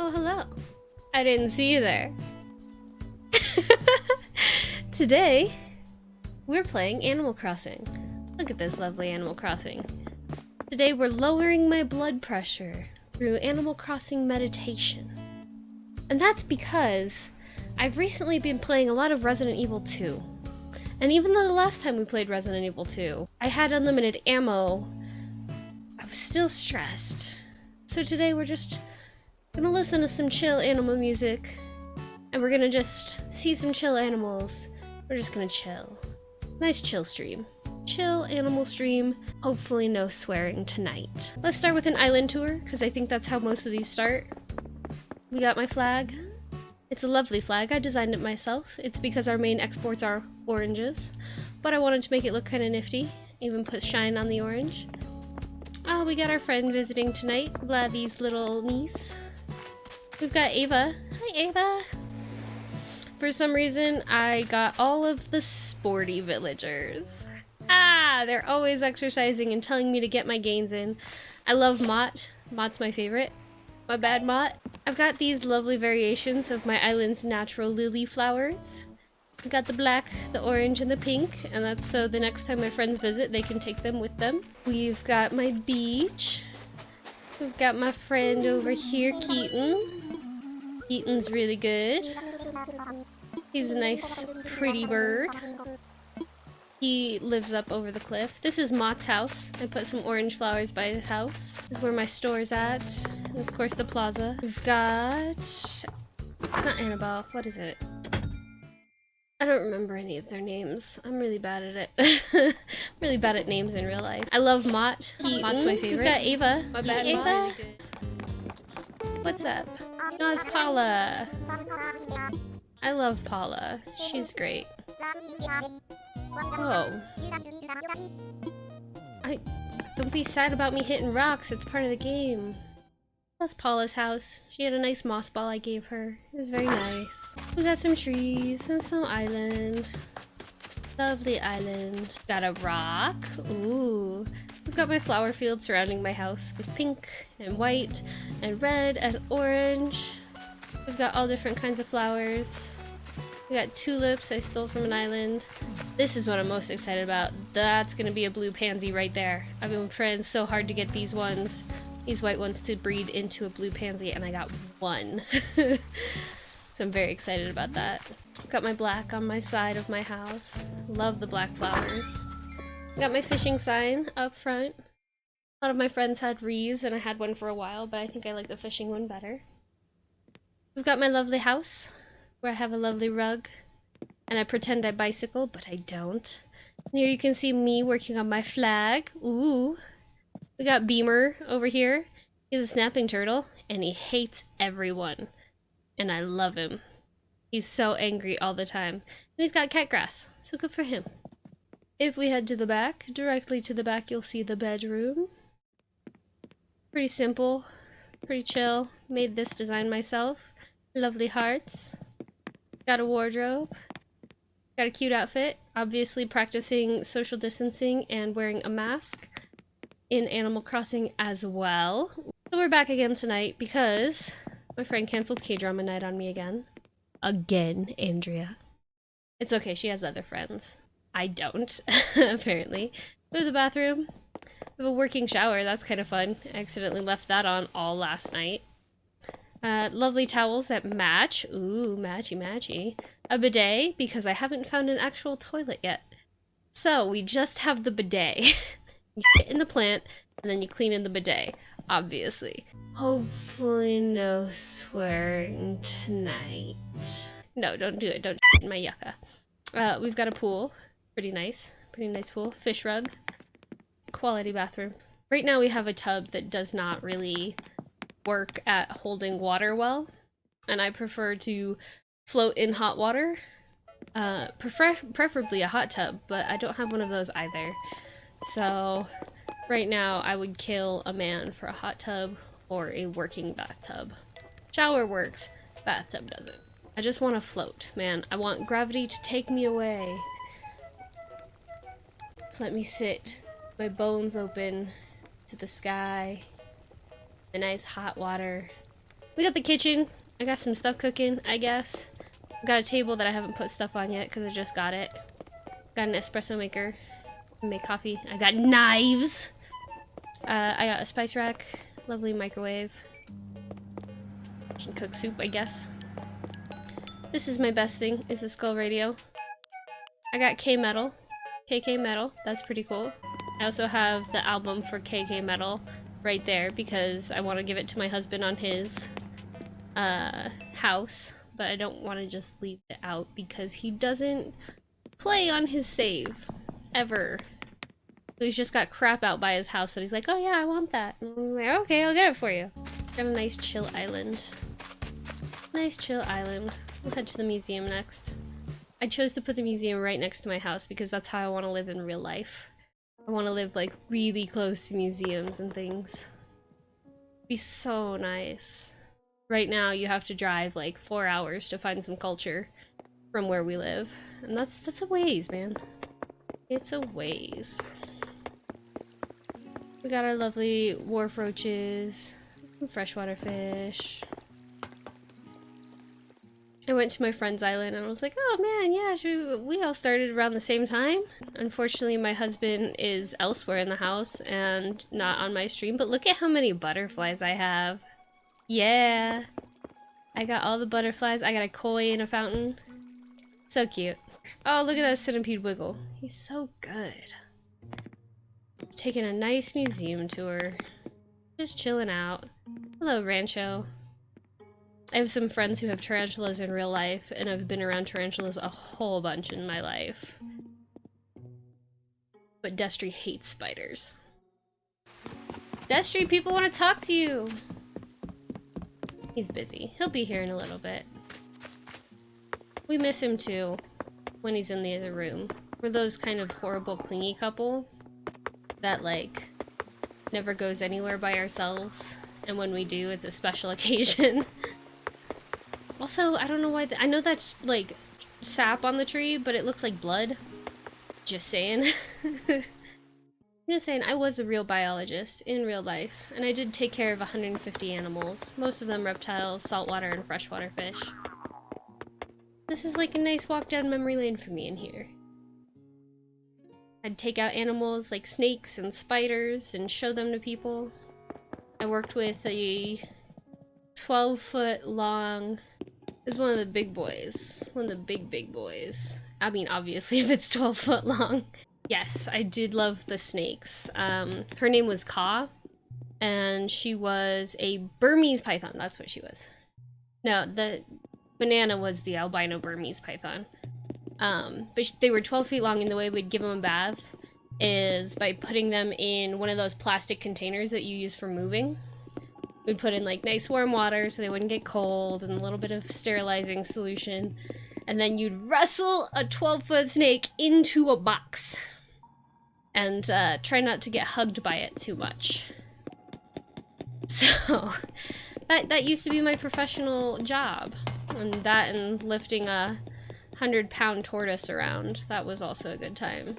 Oh, hello. I didn't see you there. Today, we're playing Animal Crossing. Look at this lovely Animal Crossing. Today, we're lowering my blood pressure through Animal Crossing meditation. And that's because I've recently been playing a lot of Resident Evil 2. And even though the last time we played Resident Evil 2, I had unlimited ammo, I was still stressed. So today we're just gonna listen to some chill animal music, and we're gonna just see some chill animals. We're just gonna chill. Nice chill stream. Chill animal stream. Hopefully no swearing tonight. Let's start with an island tour, because I think that's how most of these start. We got my flag. It's a lovely flag. I designed it myself. It's because our main exports are oranges, but I wanted to make it look kind of nifty. Even put shine on the orange. Oh, we got our friend visiting tonight, Vladdy's little niece. We've got Ava. Hi, Ava. For some reason, I got all of the sporty villagers. They're always exercising and telling me to get my gains in. I love Mott. Mott's my favorite. My bad, Mott. I've got these lovely variations of my island's natural lily flowers. I've got the black, the orange, and the pink, and that's so the next time my friends visit, they can take them with them. We've got my beach. We've got my friend over here, Keaton. Keaton's really good. He's a nice, pretty bird. He lives up over the cliff. This is Mott's house. I put some orange flowers by his house. This is where my store's at. And of course, the plaza. We've got... It's not Annabelle. What is it? I don't remember any of their names. I'm really bad at it. Really bad at names in real life. I love Mott. Mott's my favorite. We've got Ava. My bad, Ava. What's up? No, it's Paula. I love Paula. She's great. Whoa. Don't be sad about me hitting rocks. It's part of the game. That's Paula's house. She had a nice moss ball I gave her. It was very nice. We got some trees and some island. Lovely island. Got a rock. Ooh. We've got my flower field surrounding my house with pink and white and red and orange. We've got all different kinds of flowers. We got tulips I stole from an island. This is what I'm most excited about. That's gonna be a blue pansy right there. I've been trying so hard to get these ones, these white ones, to breed into a blue pansy, and I got one. So I'm very excited about that. Got my black on my side of my house. Love the black flowers. Got my fishing sign up front. A lot of my friends had wreaths, and I had one for a while, but I think I like the fishing one better. We've got my lovely house, where I have a lovely rug, and I pretend I bicycle, but I don't. And here you can see me working on my flag. Ooh. We got Beamer over here. He's a snapping turtle, and he hates everyone. And I love him. He's so angry all the time. And he's got cat grass, so good for him. If we head to the back, directly to the back, you'll see the bedroom. Pretty simple, pretty chill. Made this design myself. Lovely hearts. Got a wardrobe. Got a cute outfit. Obviously practicing social distancing and wearing a mask in Animal Crossing as well. So we're back again tonight because my friend canceled K-drama night on me again. Again, Andrea. It's okay, she has other friends. I don't, apparently. We have the bathroom. We have a working shower, that's kind of fun. I accidentally left that on all last night. Lovely towels that match. Ooh, matchy matchy. A bidet, because I haven't found an actual toilet yet. So, we just have the bidet. You get in the plant, and then you clean in the bidet, obviously. Hopefully no swearing tonight. No, don't do it. Don't in my yucca. We've got a pool. Pretty nice pool. Fish rug. Quality bathroom. Right now we have a tub that does not really work at holding water well, and I prefer to float in hot water. Preferably a hot tub, but I don't have one of those either. So right now I would kill a man for a hot tub or a working bathtub. Shower works, bathtub doesn't. I just want to float, man. I want gravity to take me away. Just let me sit, my bones open to the sky, the nice hot water, We got the kitchen. I got some stuff cooking, I guess. Got a table that I haven't put stuff on yet because I just got it. Got an espresso maker. Make coffee. I got knives. I got a spice rack. Lovely microwave. Can cook soup, I guess. This is my best thing, is the skull radio. I got K-Metal. KK Metal. That's pretty cool. I also have the album for KK Metal right there because I want to give it to my husband on his house, but I don't want to just leave it out because he doesn't play on his save ever. So he's just got crap out by his house that he's like, oh yeah, I want that. And I'm like, okay, I'll get it for you. Got a nice chill island. Nice chill island. We'll head to the museum next. I chose to put the museum right next to my house because that's how I want to live in real life. I want to live like really close to museums and things. It'd be so nice. Right now you have to drive like 4 hours to find some culture from where we live. And that's a ways, man. It's a ways. We got our lovely wharf roaches, some freshwater fish. I went to my friend's island and I was like, oh man, yeah, we all started around the same time. Unfortunately, my husband is elsewhere in the house and not on my stream, but look at how many butterflies I have. Yeah. I got all the butterflies. I got a koi in a fountain. So cute. Oh, look at that centipede wiggle. He's so good. Just taking a nice museum tour. Just chilling out. Hello, Rancho. I have some friends who have tarantulas in real life, and I've been around tarantulas a whole bunch in my life. But Destry hates spiders. Destry, people want to talk to you! He's busy. He'll be here in a little bit. We miss him too, when he's in the other room. We're those kind of horrible clingy couple that, like, never goes anywhere by ourselves, and when we do, it's a special occasion. Also, I don't know why I know that's, like, sap on the tree, but it looks like blood. Just saying. I'm just saying, I was a real biologist in real life, and I did take care of 150 animals. Most of them reptiles, saltwater, and freshwater fish. This is like a nice walk down memory lane for me in here. I'd take out animals like snakes and spiders and show them to people. I worked with a 12-foot long... It's one of the big boys. One of the big boys. I mean, obviously, if it's 12 foot long. Yes, I did love the snakes. Her name was Ka, and she was a Burmese python. That's what she was. No, the banana was the albino Burmese python. But they were 12 feet long, and the way we'd give them a bath is by putting them in one of those plastic containers that you use for moving. We'd put in like nice warm water so they wouldn't get cold and a little bit of sterilizing solution. And then you'd wrestle a 12-foot snake into a box. And try not to get hugged by it too much. So that used to be my professional job. And that and lifting a 100-pound tortoise around. That was also a good time.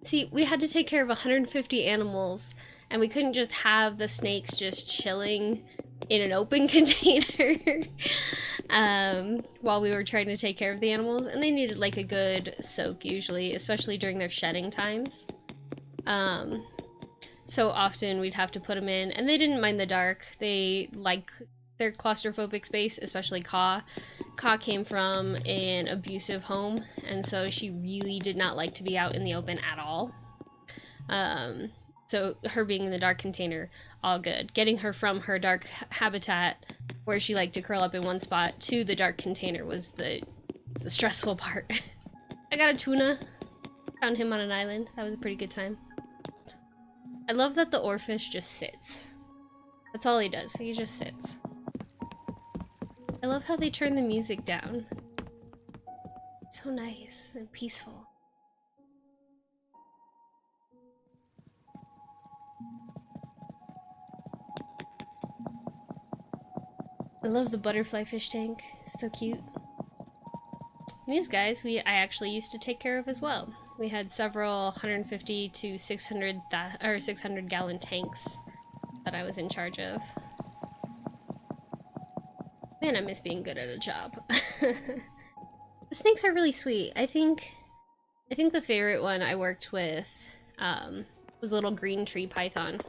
See, we had to take care of 150 animals, and we couldn't just have the snakes just chilling in an open container while we were trying to take care of the animals, and they needed like a good soak usually, especially during their shedding times. So often we'd have to put them in, and they didn't mind the dark. They like their claustrophobic space, especially Ka. Ka came from an abusive home, and so she really did not like to be out in the open at all. So her being in the dark container, all good. Getting her from her dark habitat, where she liked to curl up in one spot, to the dark container was the stressful part. I got a tuna. Found him on an island. That was a pretty good time. I love that the oarfish just sits. That's all he does. He just sits. I love how they turn the music down. It's so nice and peaceful. I love the butterfly fish tank. It's so cute. These guys, I actually used to take care of as well. We had several 150 to 600 gallon tanks that I was in charge of. Man, I miss being good at a job. The snakes are really sweet. I think the favorite one I worked with was a little green tree python,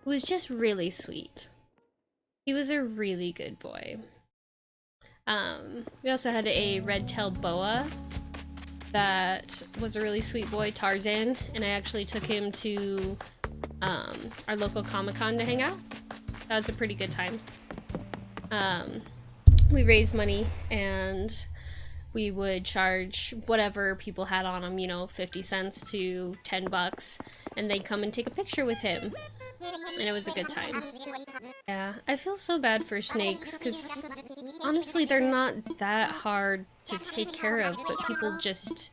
who was just really sweet. He was a really good boy. We also had a red-tailed boa that was a really sweet boy, Tarzan, and I actually took him to our local Comic-Con to hang out. That was a pretty good time. We raised money and we would charge whatever people had on them, you know, 50 cents to 10 bucks, and they'd come and take a picture with him. And it was a good time. Yeah, I feel so bad for snakes, because honestly, they're not that hard to take care of, but people just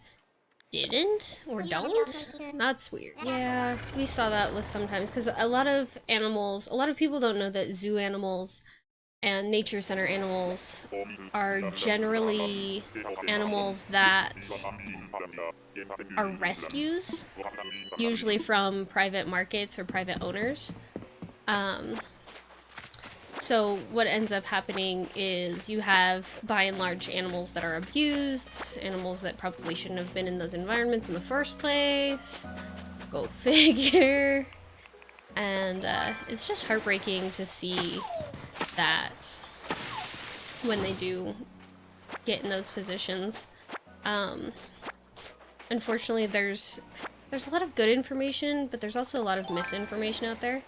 didn't or don't. That's weird. Yeah, we saw that with sometimes, because a lot of animals, a lot of people don't know that zoo animals and nature center animals are generally animals that are rescues, usually from private markets or private owners. So what ends up happening is you have, by and large, animals that are abused, animals that probably shouldn't have been in those environments in the first place. Go figure. And it's just heartbreaking to see that when they do get in those positions. Unfortunately, there's a lot of good information, but there's also a lot of misinformation out there.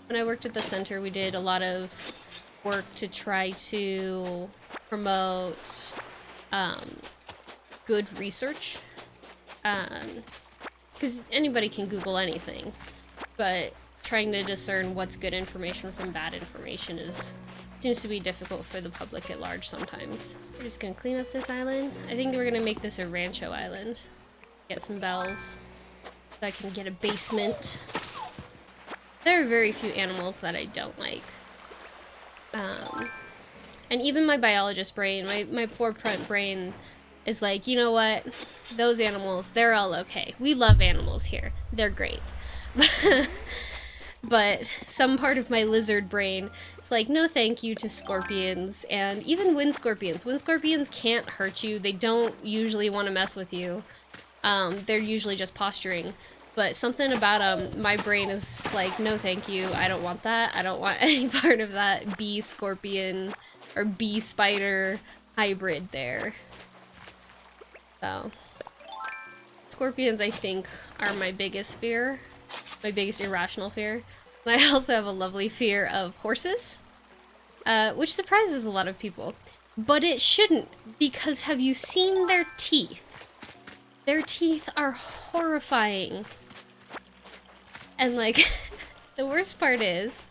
When I worked at the center, we did a lot of work to try to promote good research, because anybody can Google anything, but trying to discern what's good information from bad information seems to be difficult for the public at large sometimes. We're just gonna clean up this island. I think we're gonna make this a rancho island. Get some bells so I can get a basement. There are very few animals that I don't like. And even my biologist brain, my forefront brain is like, you know what? Those animals, they're all okay. We love animals here. They're great. But some part of my lizard brain is like, no thank you to scorpions, and even wind scorpions. Wind scorpions can't hurt you. They don't usually want to mess with you. They're usually just posturing. But something about my brain is like, no thank you, I don't want that. I don't want any part of that bee scorpion or bee spider hybrid there. So, scorpions, I think, are my biggest fear. My biggest irrational fear. And I also have a lovely fear of horses, which surprises a lot of people. But it shouldn't, because have you seen their teeth? Their teeth are horrifying. And like, the worst part is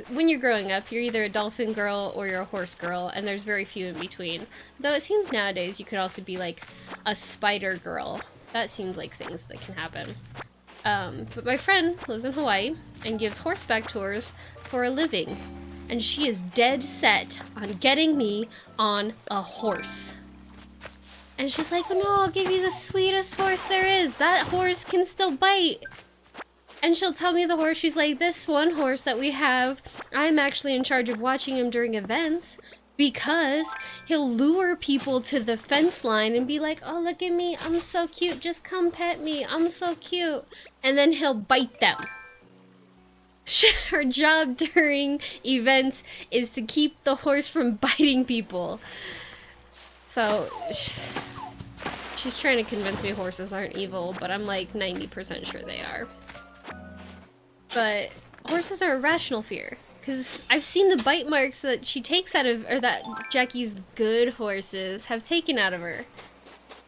when you're growing up, you're either a dolphin girl or you're a horse girl, and there's very few in between. Though it seems nowadays you could also be like a spider girl. That seems like things that can happen. But my friend lives in Hawaii and gives horseback tours for a living. And she is dead set on getting me on a horse. And she's like, oh no, I'll give you the sweetest horse there is. That horse can still bite. And she'll tell me the horse, she's like, this one horse that we have, I'm actually in charge of watching him during events. Because he'll lure people to the fence line and be like, oh, look at me, I'm so cute, just come pet me, I'm so cute. And then he'll bite them. Her job during events is to keep the horse from biting people. So, she's trying to convince me horses aren't evil, but I'm like 90% sure they are. But horses are a rational fear. Because I've seen the bite marks that she takes out of, or that Jackie's good horses have taken out of her.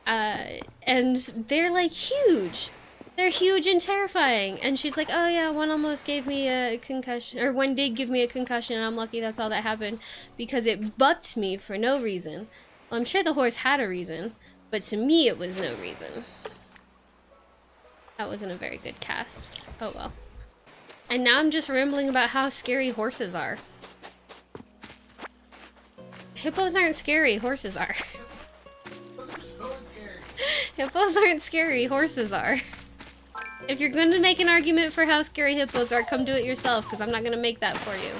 And they're like huge. They're huge and terrifying. And she's like, oh yeah, one almost gave me a concussion, or one did give me a concussion, and I'm lucky that's all that happened, because it bucked me for no reason. Well, I'm sure the horse had a reason, but to me it was no reason. That wasn't a very good cast. Oh well. And now I'm just rambling about how scary horses are. Hippos aren't scary, horses are. Those are so scary. Hippos aren't scary, horses are. If you're going to make an argument for how scary hippos are, come do it yourself, because I'm not going to make that for you.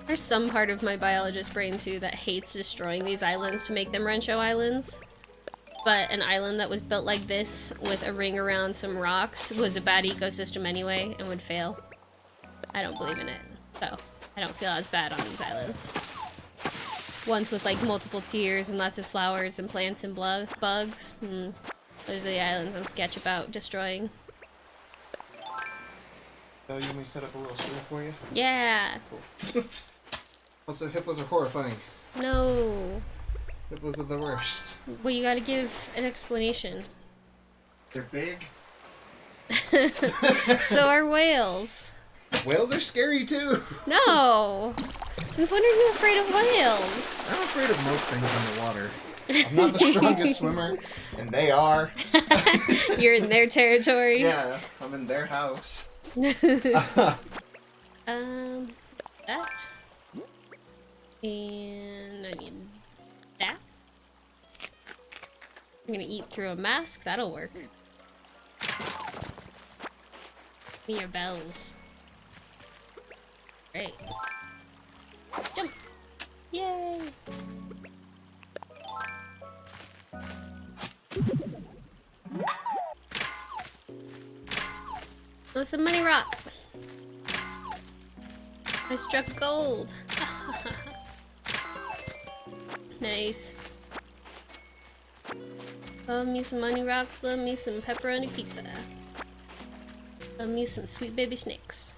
There's some part of my biologist brain too that hates destroying these islands to make them Rancho Islands. But an island that was built like this with a ring around some rocks was a bad ecosystem anyway and would fail. I don't believe in it, so I don't feel as bad on these islands. Ones with like multiple tiers and lots of flowers and plants and bugs. Those are the islands I'm sketch about destroying. Oh, you want me to set up a little stream for you? Yeah! Cool. Also, hippos are horrifying. No! Hippos are the worst. Well, you gotta give an explanation. They're big. So are whales. Whales are scary too. No! Since when are you afraid of whales? I'm afraid of most things in the water. I'm not the strongest swimmer, and they are. You're in their territory. Yeah, I'm in their house. That. And I need that. I'm gonna eat through a mask, that'll work. Give me your bells. Great. Jump! Yay! Oh, some money rock! I struck gold! Nice. Love me some money rocks, love me some pepperoni pizza. Love me some sweet baby snakes.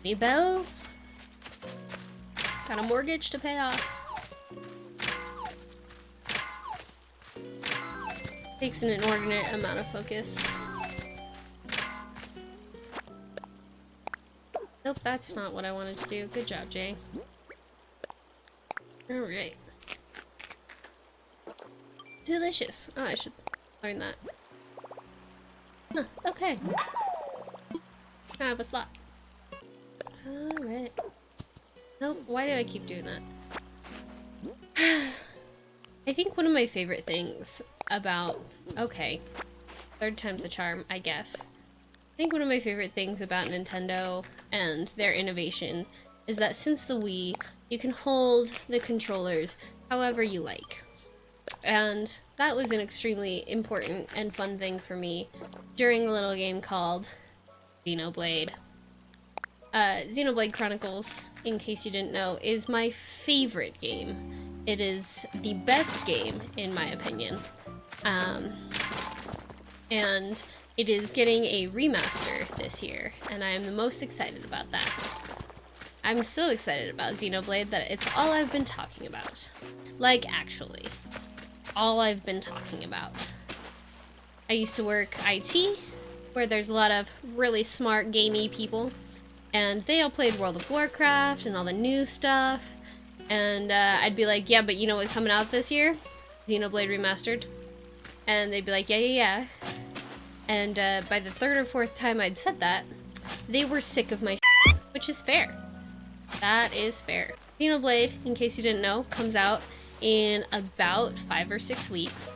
Me bells? Got a mortgage to pay off. Takes an inordinate amount of focus. Nope, that's not what I wanted to do. Good job, Jay. Alright. Delicious. Oh, I should learn that. Huh, okay. I have a slot. Alright. Nope, why do I keep doing that? I think one of my favorite things about... Okay. Third time's the charm, I guess. I think one of my favorite things about Nintendo and their innovation is that since the Wii, you can hold the controllers however you like. And that was an extremely important and fun thing for me during a little game called Xenoblade. Xenoblade Chronicles, in case you didn't know, is my favorite game. It is the best game, in my opinion. And it is getting a remaster this year, and I am the most excited about that. I'm so excited about Xenoblade that it's all I've been talking about. Like, actually, all I've been talking about. I used to work IT, where there's a lot of really smart, gamey people, and they all played World of Warcraft and all the new stuff, and I'd be like, yeah, but you know what's coming out this year? Xenoblade Remastered. And they'd be like, yeah. And by the third or fourth time I'd said that, they were sick of my shit, which is fair. That is fair. Xenoblade, in case you didn't know, comes out in about 5 or 6 weeks.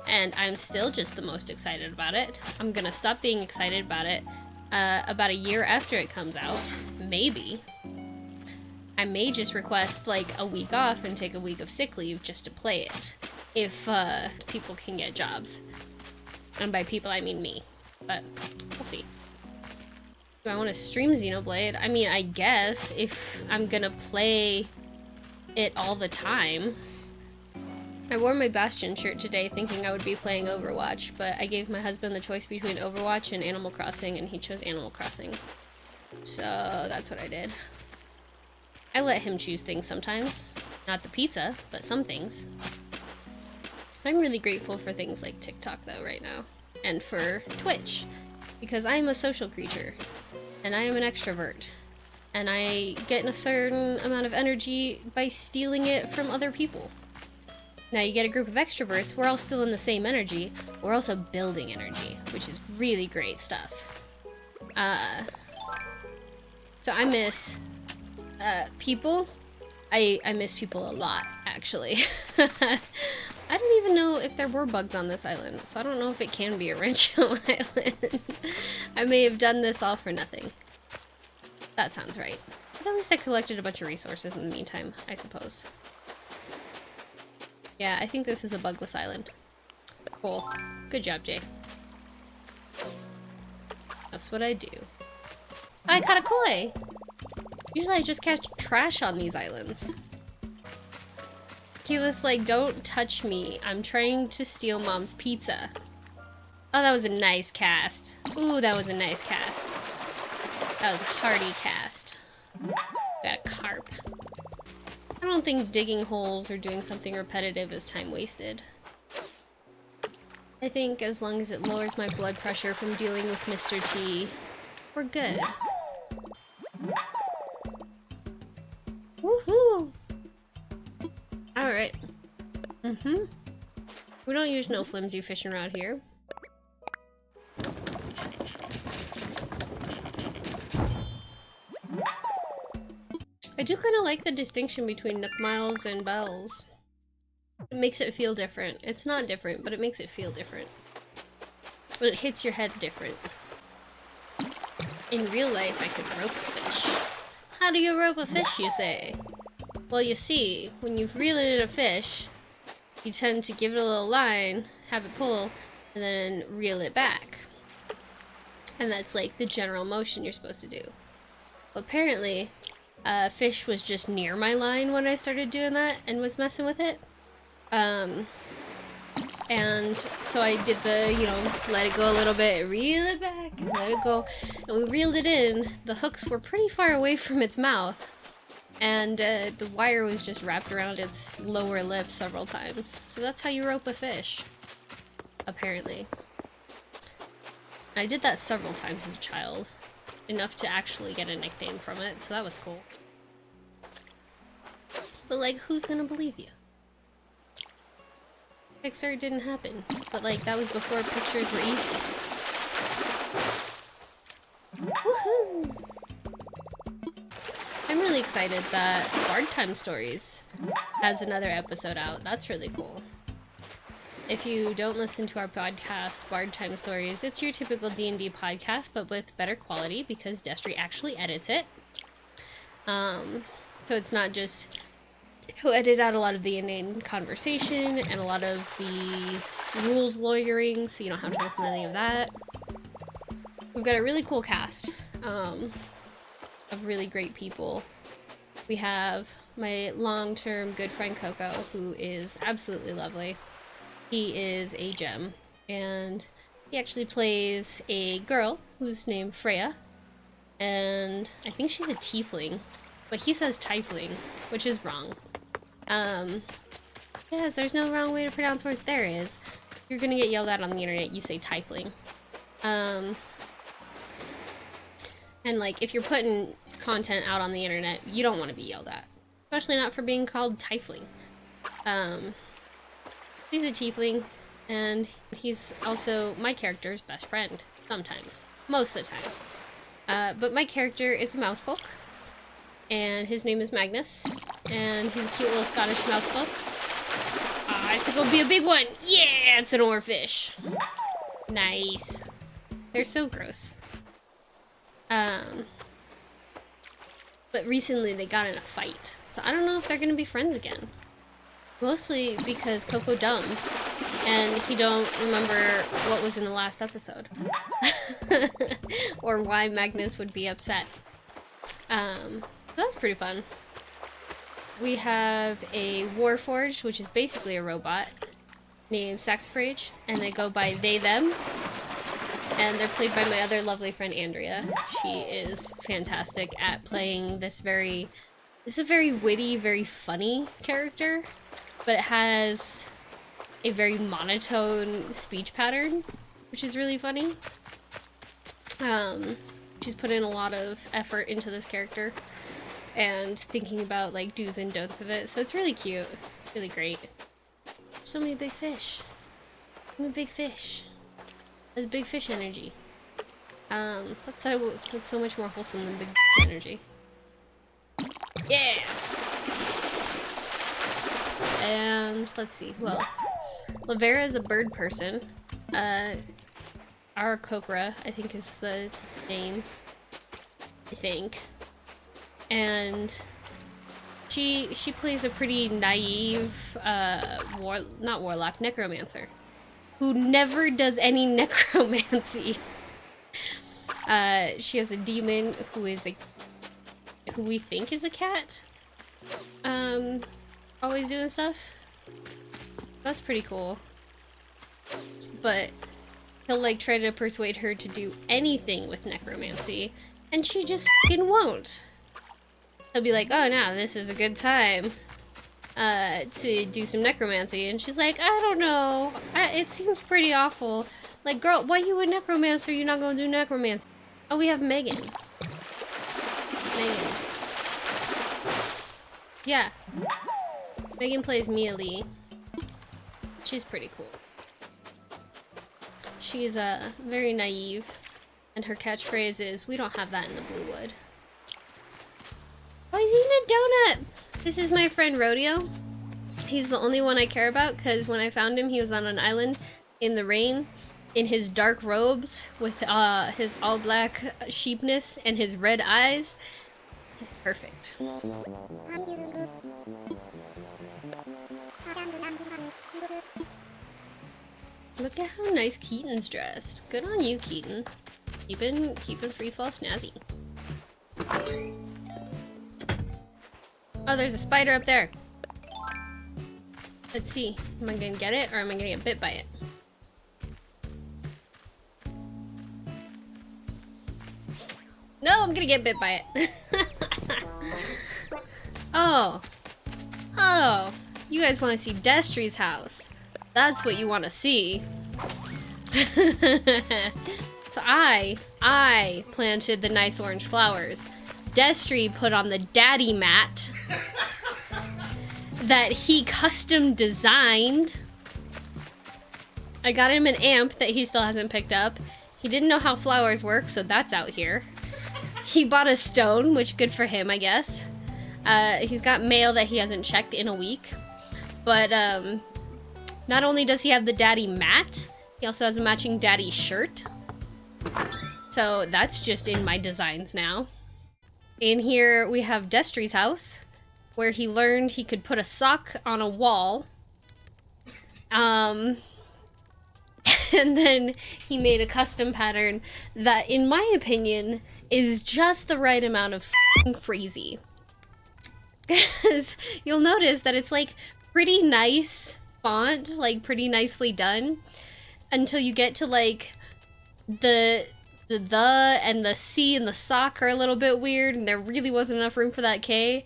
And I'm still just the most excited about it. I'm gonna stop being excited about it about a year after it comes out. Maybe. I may just request like a week off and take a week of sick leave just to play it. If people can get jobs. And by people, I mean me. But we'll see. Do I want to stream Xenoblade? I mean, I guess if I'm gonna play it all the time. I wore my Bastion shirt today thinking I would be playing Overwatch, but I gave my husband the choice between Overwatch and Animal Crossing, and he chose Animal Crossing. So that's what I did. I let him choose things sometimes. Not the pizza, but some things. I'm really grateful for things like TikTok though right now, and for Twitch, because I am a social creature, and I am an extrovert, and I get a certain amount of energy by stealing it from other people. Now you get a group of extroverts, we're all still in the same energy, we're also building energy, which is really great stuff. So I miss people. I miss people a lot, actually. I don't even know if there were bugs on this island, so I don't know if it can be a Rancho Island. I may have done this all for nothing. That sounds right. But at least I collected a bunch of resources in the meantime, I suppose. Yeah, I think this is a bugless island. Cool. Good job, Jay. That's what I do. I caught a koi! Usually I just catch trash on these islands. Keyless, like, don't touch me. I'm trying to steal Mom's pizza. Oh, that was a nice cast. Ooh, that was a nice cast. That was a hearty cast. Got a carp. I don't think digging holes or doing something repetitive is time wasted. I think as long as it lowers my blood pressure from dealing with Mr. T, we're good. Woohoo! Alright. We don't use no flimsy fishing rod here. I do kind of like the distinction between Nook Miles and Bells. It makes it feel different. It's not different, but it makes it feel different. It hits your head different. In real life, I could rope a fish. How do you rope a fish, you say? Well, you see, when you've reeled in a fish, you tend to give it a little line, have it pull, and then reel it back. And that's like the general motion you're supposed to do. Well, apparently, fish was just near my line when I started doing that and was messing with it. And so I did the, you know, let it go a little bit, reel it back, and let it go. And we reeled it in. The hooks were pretty far away from its mouth. And the wire was just wrapped around its lower lip several times. So that's how you rope a fish. Apparently. And I did that several times as a child. Enough to actually get a nickname from it, so that was cool. But like, who's gonna believe you? Pixar didn't happen, but like, that was before pictures were easy. Woohoo! I'm really excited that Bard Time Stories has another episode out. That's really cool. If you don't listen to our podcast, Bard Time Stories, it's your typical D&D podcast, but with better quality because Destry actually edits it. So it's not just... He'll edit out a lot of the inane conversation and a lot of the rules lawyering, so you don't have to listen to any of that. We've got a really cool cast of really great people. We have my long-term good friend Coco, who is absolutely lovely. He is a gem, and he actually plays a girl who's named Freya, and I think she's a tiefling, but he says tiefling, which is wrong. Yes, there's no wrong way to pronounce words. There is. You're gonna get yelled at on the internet, you say tiefling. And like, if you're putting content out on the internet, you don't want to be yelled at. Especially not for being called tiefling. He's a tiefling, and he's also my character's best friend. Sometimes. Most of the time. But my character is a mousefolk. And his name is Magnus. And he's a cute little Scottish mousefolk. It's gonna be a big one! Yeah! It's an oarfish. Nice. They're so gross. But recently they got in a fight. So I don't know if they're gonna be friends again. Mostly because Coco dumb. And he don't remember what was in the last episode. Or why Magnus would be upset. That's pretty fun. We have a Warforged, which is basically a robot, named Saxifrage, and they go by they, them. And they're played by my other lovely friend Andrea. She is fantastic at playing this a very witty, very funny character, but it has a very monotone speech pattern, which is really funny. She's put in a lot of effort into this character and thinking about like do's and don'ts of it, so it's really cute, really great. So many big fish. I'm a big fish. That's big fish energy. That's so much more wholesome than big energy. Yeah. And let's see, who else? Lavera is a bird person. Our Kokra, I think is the name. I think. and she plays a pretty naive not warlock, necromancer, who never does any necromancy. She has a demon who we think is a cat. Always doing stuff. That's pretty cool. But he'll like try to persuade her to do anything with necromancy, and she just fucking won't. He'll be like, oh no, this is a good time to do some necromancy, and she's like, I don't know, it seems pretty awful. Like, girl, why you a necromancer? You're not gonna do necromancy. Oh, we have Megan. Megan. Yeah. Megan plays Mia Lee. She's pretty cool. She's very naive, and her catchphrase is, we don't have that in the Bluewood. Oh, he's eating a donut! This is my friend Rodeo. He's the only one I care about, because when I found him, he was on an island in the rain, in his dark robes, with his all-black sheepness and his red eyes. He's perfect. Look at how nice Keaton's dressed. Good on you, Keaton. Keeping free fall snazzy. Oh, there's a spider up there. Let's see. Am I gonna get it, or am I gonna get bit by it? No, I'm gonna get bit by it. Oh. Oh. You guys want to see Destry's house. That's what you want to see. So I planted the nice orange flowers. Destry put on the daddy mat that he custom designed. I got him an amp that he still hasn't picked up. He didn't know how flowers work, so that's out here. He bought a stone, which good for him, I guess. He's got mail that he hasn't checked in a week. But not only does he have the daddy mat, he also has a matching daddy shirt. So that's just in my designs now. In here we have Destry's house, where he learned he could put a sock on a wall. And then he made a custom pattern that, in my opinion, is just the right amount of f***ing crazy. Because you'll notice that it's like pretty nice font, like pretty nicely done, until you get to like the and the C and the sock are a little bit weird, and there really wasn't enough room for that K.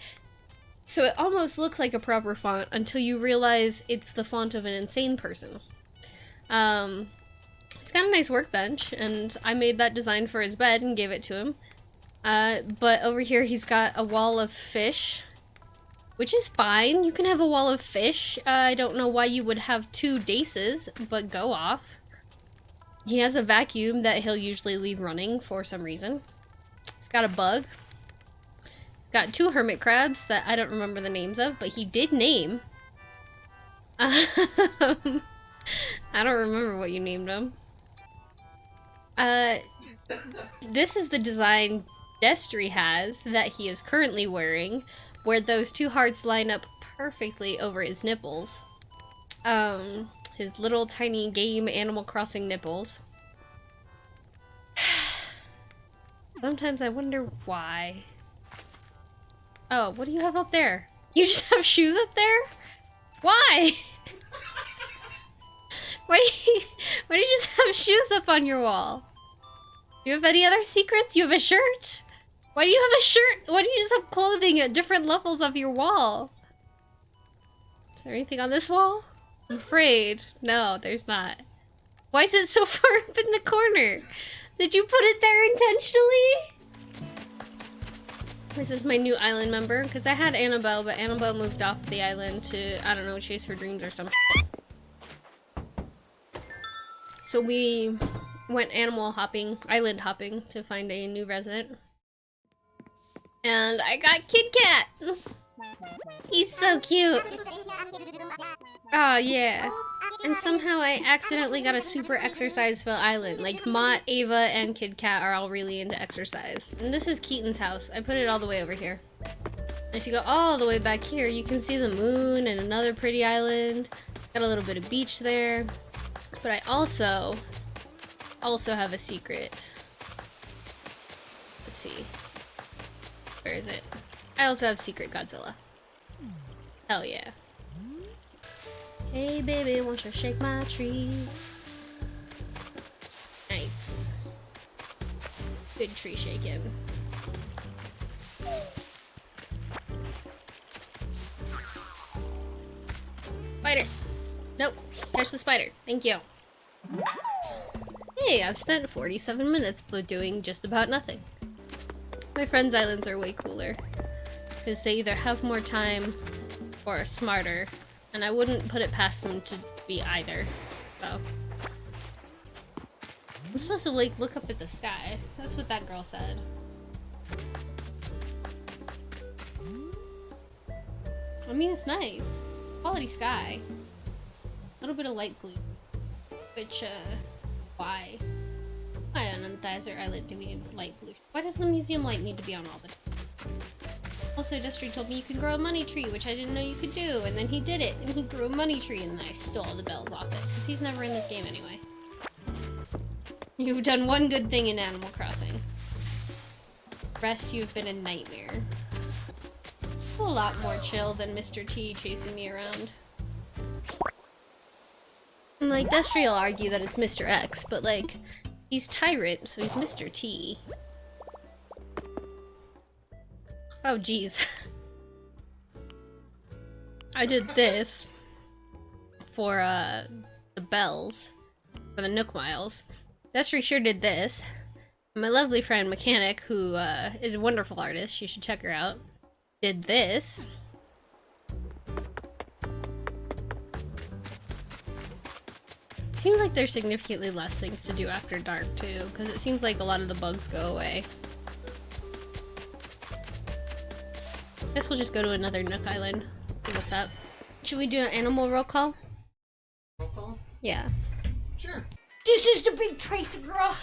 So it almost looks like a proper font until you realize it's the font of an insane person. He's got a nice workbench, and I made that design for his bed and gave it to him. But over here he's got a wall of fish, which is fine. You can have a wall of fish. I don't know why you would have two daces, but go off. He has a vacuum that he'll usually leave running for some reason. He's got a bug. He's got two hermit crabs that I don't remember the names of, but he did name. I don't remember what you named them. This is the design Destry has that he is currently wearing, where those two hearts line up perfectly over his nipples. His little tiny game Animal Crossing nipples. Sometimes I wonder why. Oh, what do you have up there? You just have shoes up there? Why? Why do you just have shoes up on your wall? Do you have any other secrets? You have a shirt? Why do you have a shirt? Why do you just have clothing at different levels of your wall? Is there anything on this wall? I'm afraid. No, there's not. Why is it so far up in the corner? Did you put it there intentionally? This is my new island member, because I had Annabelle, but Annabelle moved off the island to, I don't know, chase her dreams or some shit. So we went island hopping to find a new resident. And I got Kit Kat! He's so cute! Oh yeah. And somehow I accidentally got a super exerciseville island. Like, Mott, Ava, and Kid Kat are all really into exercise. And this is Keaton's house. I put it all the way over here. And if you go all the way back here, you can see the moon and another pretty island. Got a little bit of beach there. But I also have a secret. Let's see. Where is it? I also have Secret Godzilla. Hell yeah. Hey baby, won't you shake my trees? Nice. Good tree shaking. Spider! Nope. Catch the spider. Thank you. Hey, I've spent 47 minutes doing just about nothing. My friends' islands are way cooler. Because they either have more time or are smarter. And I wouldn't put it past them to be either. So. I'm supposed to, like, look up at the sky. That's what that girl said. I mean, it's nice. Quality sky. A little bit of light blue. Which, why? Why on a desert island do we need light blue? Why does the museum light need to be on all the time? Also, Destry told me you can grow a money tree, which I didn't know you could do, and then he did it, and he grew a money tree, and then I stole the bells off it, because he's never in this game anyway. You've done one good thing in Animal Crossing. The rest, you've been a nightmare. A lot more chill than Mr. T chasing me around. And, like, Destry will argue that it's Mr. X, but, like, he's Tyrant, so he's Mr. T. Oh, geez. I did this for, the bells, for the Nook Miles. Destry sure did this. My lovely friend, Mechanic, who, is a wonderful artist, you should check her out, did this. Seems like there's significantly less things to do after dark, too, because it seems like a lot of the bugs go away. Guess we'll just go to another Nook Island. See what's up. Should we do an animal roll call? Roll call? Yeah. Sure. This is the big Tracy girl.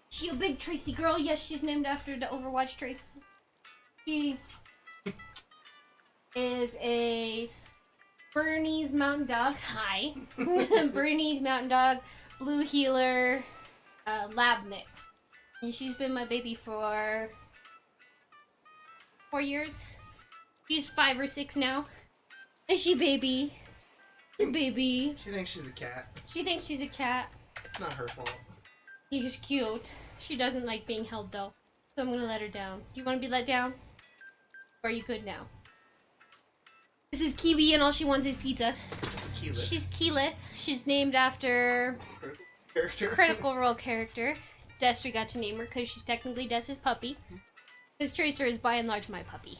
She a big Tracy girl. Yes, she's named after the Overwatch Tracy. She is a Bernese Mountain Dog. Hi. Bernese Mountain Dog, Blue Heeler, Lab Mix. And she's been my baby for 4 years. She's 5 or 6 now. Is she baby? Baby. She thinks she's a cat. She thinks she's a cat. It's not her fault. She's cute. She doesn't like being held though. So I'm gonna let her down. Do you want to be let down? Or are you good now? This is Kiwi and all she wants is pizza. She's Keyleth. She's named after Critical Role character. Destry got to name her because she's technically Des' puppy. Because Tracer is by and large my puppy.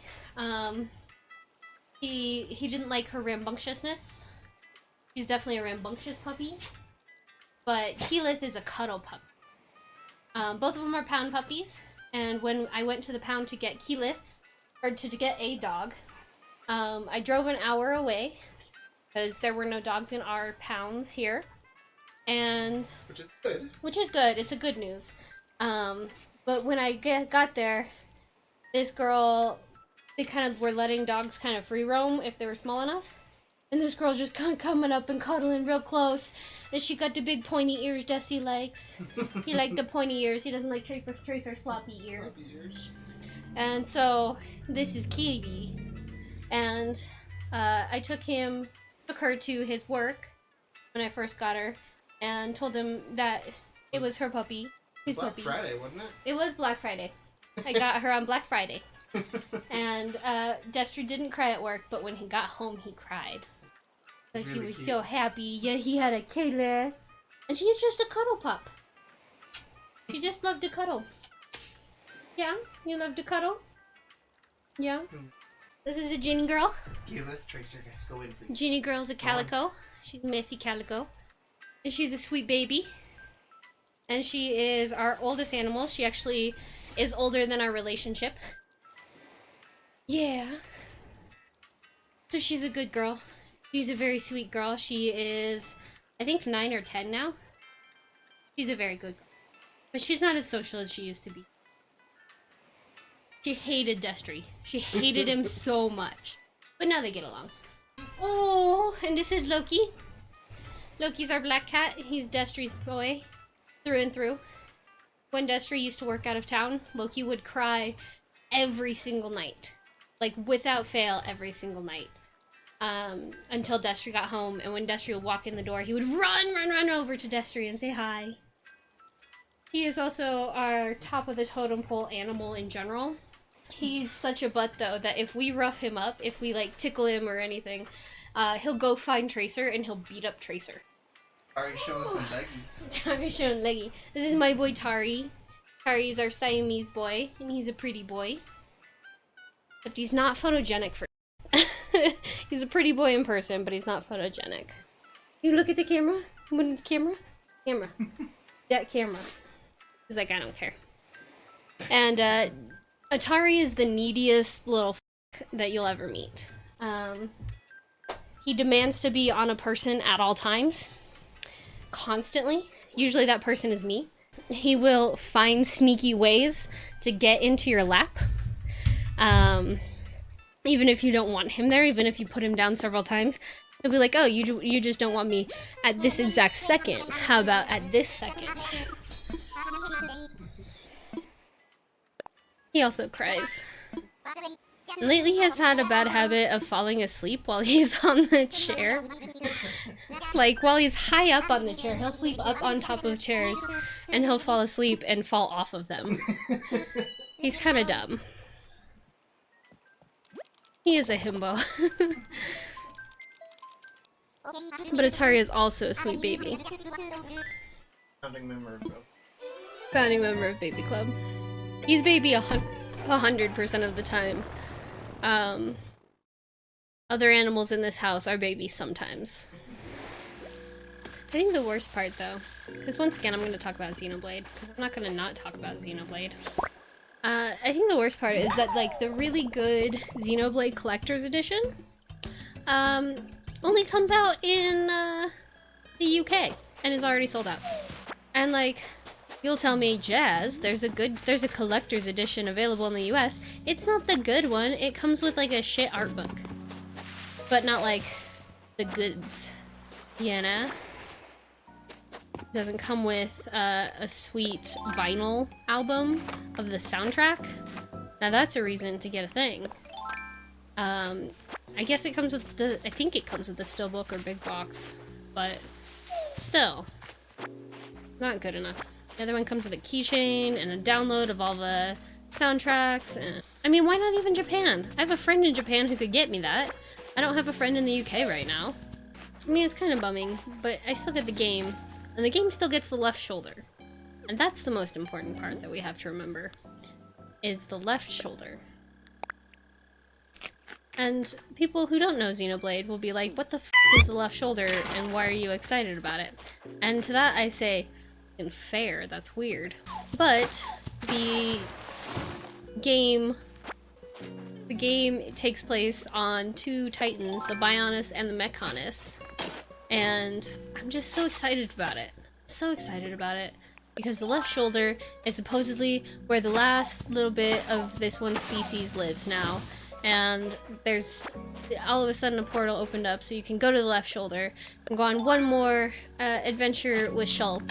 He didn't like her rambunctiousness. She's definitely a rambunctious puppy. But Keyleth is a cuddle puppy. Both of them are pound puppies. And when I went to the pound to get Keyleth, or to get a dog, I drove an hour away because there were no dogs in our pounds here. And Which is good. Which is good. It's a good news. But when I got there, this girl, they kind of were letting dogs kind of free roam if they were small enough. And this girl just kind of coming up and cuddling real close. And she got the big pointy ears Desi likes. He liked the pointy ears. He doesn't like Tracer's floppy ears. And so, this is Kiwi. And I took her to his work when I first got her. And told him that it was her puppy. His Black puppy. Friday, wasn't it? It was Black Friday. I got her on Black Friday. And Destry didn't cry at work, but when he got home, he cried. Because he was so happy. Yeah, he had a Kayla. And she's just a cuddle pup. She just loved to cuddle. Yeah? You love to cuddle? Yeah? This is a Ginny girl. Keyleth, Tracer, guys, go in, please. Ginny girl's a calico. She's Missy Calico. And she's a sweet baby. And she is our oldest animal. She actually is older than our relationship. Yeah. So she's a good girl. She's a very sweet girl. She is I think 9 or 10 now. She's a very good girl. But she's not as social as she used to be. She hated Destry. She hated him so much. But now they get along. Oh, and this is Loki. Loki's our black cat. He's Destry's boy. Through and through. When Destry used to work out of town, Loki would cry every single night. Like, without fail, every single night. Until Destry got home, and when Destry would walk in the door, he would run over to Destry and say hi. He is also our top of the totem pole animal in general. He's such a butt, though, that if we rough him up, if we, like, tickle him or anything, he'll go find Tracer and he'll beat up Tracer. Tari, show us some leggy. Tari showing leggy. This is my boy Tari. Tari's our Siamese boy, and he's a pretty boy. But he's not photogenic for he's a pretty boy in person, but he's not photogenic. You look at the camera? Look at the camera? Camera. That camera. He's like, I don't care. And, Atari is the neediest little that you'll ever meet. He demands to be on a person at all times. Constantly. Usually that person is me. He will find sneaky ways to get into your lap. Even if you don't want him there, even if you put him down several times, he'll be like, oh, you just don't want me at this exact second. How about at this second? He also cries. And lately he has had a bad habit of falling asleep while he's on the chair. Like, while he's high up on the chair, he'll sleep up on top of chairs, and he'll fall asleep and fall off of them. He's kind of dumb. He is a himbo. But Atari is also a sweet baby. Founding member of Founding member of Baby Club. He's baby 100% of the time. Other animals in this house are babies sometimes. I think the worst part, though, because once again I'm going to talk about Xenoblade, because I'm not going to not talk about Xenoblade. I think the worst part is that, like, the really good Xenoblade Collector's Edition only comes out in the UK and is already sold out. And, like, you'll tell me, Jazz, there's a collector's edition available in the US. It's not the good one. It comes with, like, a shit art book. But not, like, the goods. You know? It doesn't come with a sweet vinyl album of the soundtrack. Now that's a reason to get a thing. I guess it comes with I think it comes with the Steelbook or Big Box. But still. Not good enough. The other one comes with a keychain and a download of all the soundtracks. And I mean, why not even Japan? I have a friend in Japan who could get me that. I don't have a friend in the UK right now. I mean, it's kind of bumming, but I still get the game. And the game still gets the left shoulder. And that's the most important part that we have to remember. Is the left shoulder. And people who don't know Xenoblade will be like, what the f is the left shoulder and why are you excited about it? And to that I say, fair, that's weird. But the game takes place on two titans, the Bionis and the Mechonis. And I'm just so excited about it. So excited about it. Because the left shoulder is supposedly where the last little bit of this one species lives now. And there's all of a sudden a portal opened up so you can go to the left shoulder and go on one more adventure with Shulk.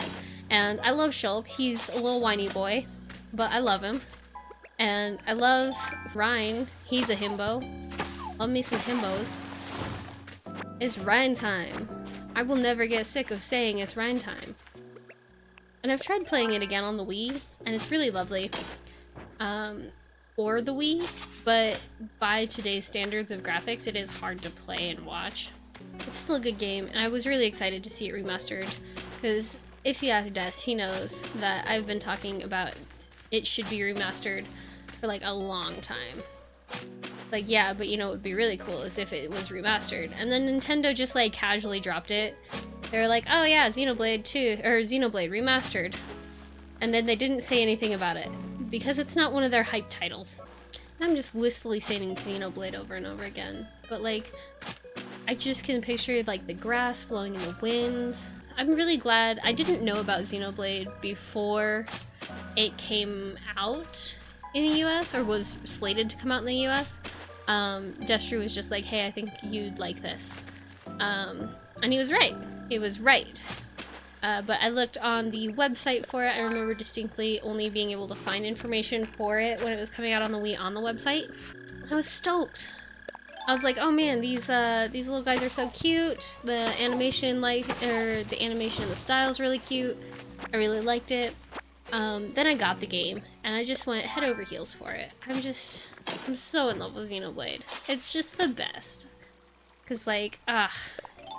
And I love Shulk. He's a little whiny boy, but I love him. And I love Ryan. He's a himbo. Love me some himbos. It's Ryan time. I will never get sick of saying it's Ryan time. And I've tried playing it again on the Wii, and it's really lovely. For the Wii, but by today's standards of graphics, it is hard to play and watch. It's still a good game, and I was really excited to see it remastered, because if you ask Des, he knows that I've been talking about it should be remastered for like a long time. Like, yeah, but you know what would be really cool is if it was remastered. And then Nintendo just like casually dropped it. They were like, oh yeah, Xenoblade 2, or Xenoblade remastered. And then they didn't say anything about it. Because it's not one of their hype titles. And I'm just wistfully saying Xenoblade over and over again. But like, I just can picture like the grass flowing in the wind. I'm really glad I didn't know about Xenoblade before it came out in the US or was slated to come out in the US. Destry was just like, hey, I think you'd like this. And he was right. He was right. But I looked on the website for it. I remember distinctly only being able to find information for it when it was coming out on the Wii on the website. I was stoked. I was like, oh man, these little guys are so cute. The animation, the animation and the style is really cute. I really liked it. Then I got the game, and I just went head over heels for it. I'm so in love with Xenoblade. It's just the best. Cause like,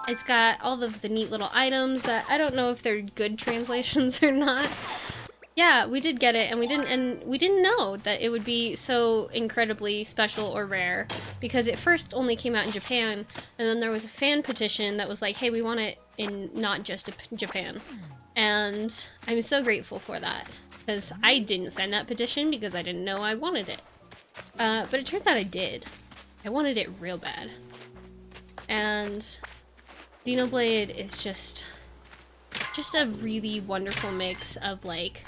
it's got all of the neat little items that I don't know if they're good translations or not. Yeah, we did get it, and we didn't know that it would be so incredibly special or rare, because it first only came out in Japan, and then there was a fan petition that was like, hey, we want it in not just Japan. And I'm so grateful for that, because I didn't sign that petition because I didn't know I wanted it. But it turns out I did. I wanted it real bad. And Xenoblade is just a really wonderful mix of like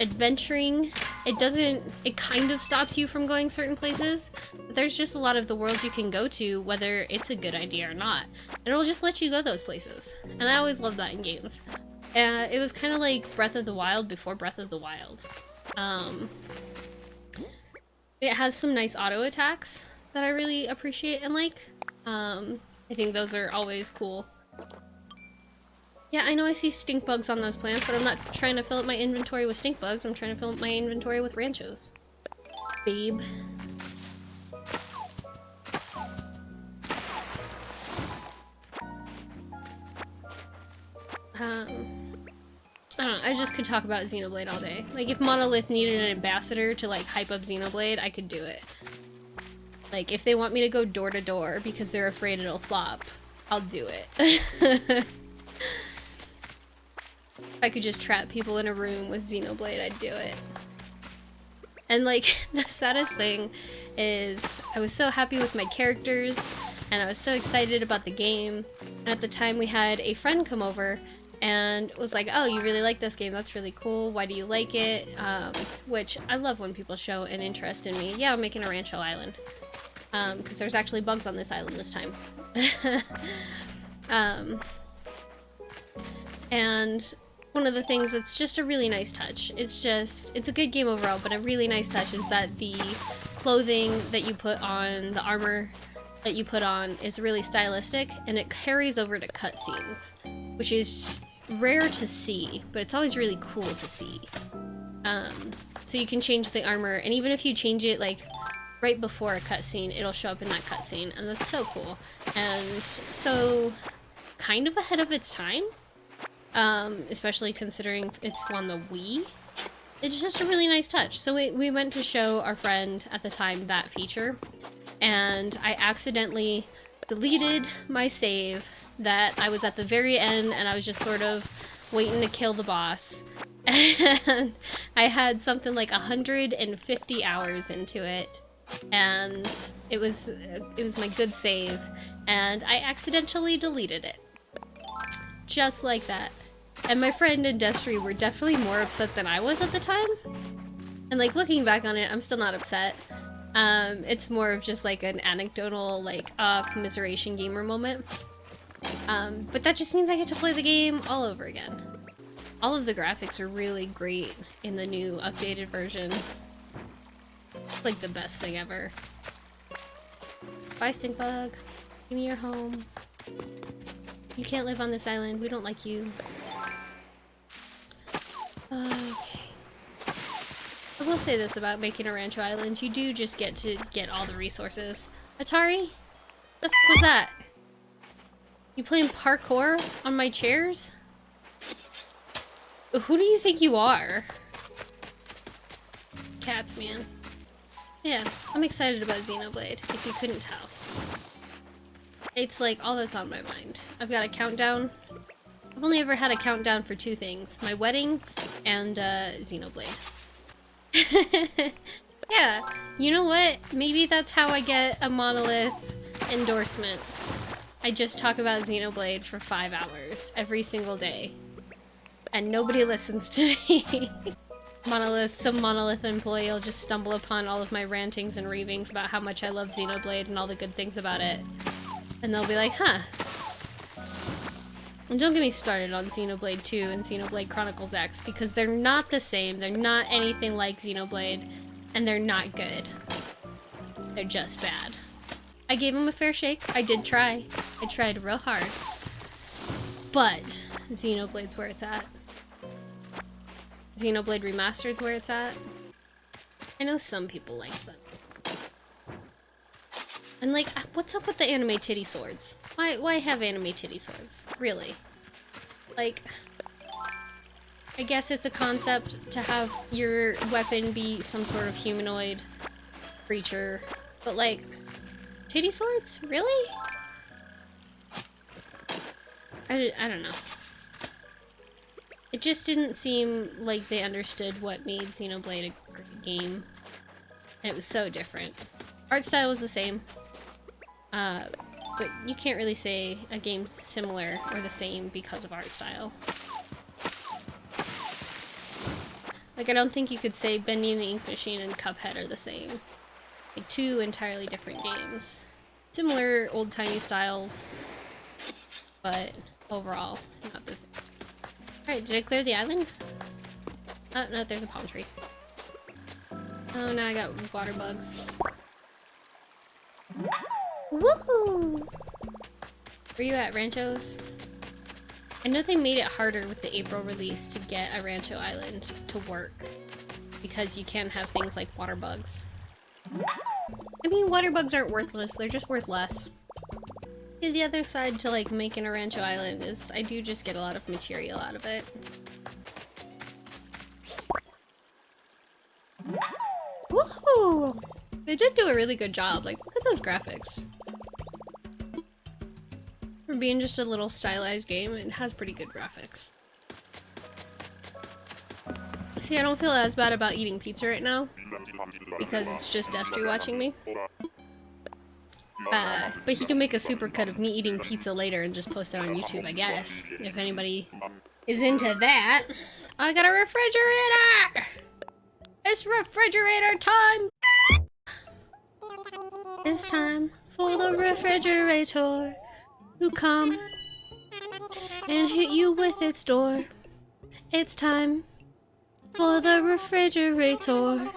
adventuring. It kind of stops you from going certain places, but there's just a lot of the world you can go to, whether it's a good idea or not, and it'll just let you go those places. And I always love that in games. It was kind of like Breath of the Wild before Breath of the Wild. It has some nice auto attacks that I really appreciate and like. I think those are always cool. Yeah, I know I see stink bugs on those plants, but I'm not trying to fill up my inventory with stink bugs. I'm trying to fill up my inventory with ranchos. Babe. I don't know, I just could talk about Xenoblade all day. Like, if Monolith needed an ambassador to, like, hype up Xenoblade, I could do it. Like, if they want me to go door to door because they're afraid it'll flop, I'll do it. If I could just trap people in a room with Xenoblade, I'd do it. And like, the saddest thing is I was so happy with my characters and I was so excited about the game. And at the time we had a friend come over and was like, oh, you really like this game? That's really cool. Why do you like it? Which I love when people show an interest in me. Yeah, I'm making a Rancho Island. Because there's actually bugs on this island this time. And one of the things that's just a really nice touch, it's a good game overall, but a really nice touch is that the clothing that you put on, the armor that you put on is really stylistic, and it carries over to cutscenes, which is rare to see, but it's always really cool to see. So you can change the armor, and even if you change it like right before a cutscene, it'll show up in that cutscene, and that's so cool. And so kind of ahead of its time. Especially considering it's on the Wii. It's just a really nice touch. So we went to show our friend at the time that feature, and I accidentally deleted my save that I was at the very end and I was just sort of waiting to kill the boss. And I had something like 150 hours into it, and it was my good save, and I accidentally deleted it. Just like that. And my friend and Destry were definitely more upset than I was at the time. And like, looking back on it, I'm still not upset. It's more of just like an anecdotal, like, commiseration gamer moment. But that just means I get to play the game all over again. All of the graphics are really great in the new updated version. It's like the best thing ever. Bye, Stinkbug. Give me your home. You can't live on this island. We don't like you. Okay. I will say this about making a Rancho Island. You do just get to get all the resources. Atari? The f was that? You playing parkour on my chairs? Who do you think you are? Cats, man. Yeah, I'm excited about Xenoblade, if you couldn't tell. It's like all that's on my mind. I've got a countdown. I've only ever had a countdown for two things. My wedding and Xenoblade. Yeah, you know what? Maybe that's how I get a Monolith Endorsement. I just talk about Xenoblade for 5 hours every single day. And nobody listens to me. Some Monolith employee will just stumble upon all of my rantings and ravings about how much I love Xenoblade and all the good things about it. And they'll be like, huh. And don't get me started on Xenoblade 2 and Xenoblade Chronicles X, because they're not the same, they're not anything like Xenoblade, and they're not good. They're just bad. I gave them a fair shake. I did try. I tried real hard. But Xenoblade's where it's at. Xenoblade Remastered's where it's at. I know some people like them. And like, what's up with the anime titty swords? Why have anime titty swords? Really? Like, I guess it's a concept to have your weapon be some sort of humanoid creature, but like, titty swords? Really? I don't know. It just didn't seem like they understood what made Xenoblade a great game. And it was so different. Art style was the same. But you can't really say a game's similar or the same because of art style. Like, I don't think you could say Bendy and the Ink Machine and Cuphead are the same. Like, two entirely different games. Similar old-timey styles, but overall, not the same. Alright, did I clear the island? Oh, no, there's a palm tree. Oh, now I got water bugs. Woohoo! Where you at, Ranchos? I know they made it harder with the April release to get a Rancho Island to work, because you can't have things like water bugs. I mean, water bugs aren't worthless, they're just worth less. The other side to like making a Rancho Island is I do just get a lot of material out of it. Woohoo! They did do a really good job, like look at those graphics. For being just a little stylized game, it has pretty good graphics. See, I don't feel as bad about eating pizza right now, because it's just Destry watching me. But he can make a supercut of me eating pizza later and just post it on YouTube, I guess. If anybody is into that. I got a refrigerator! It's refrigerator time! It's time for the refrigerator to come and hit you with its door. It's time for the refrigerator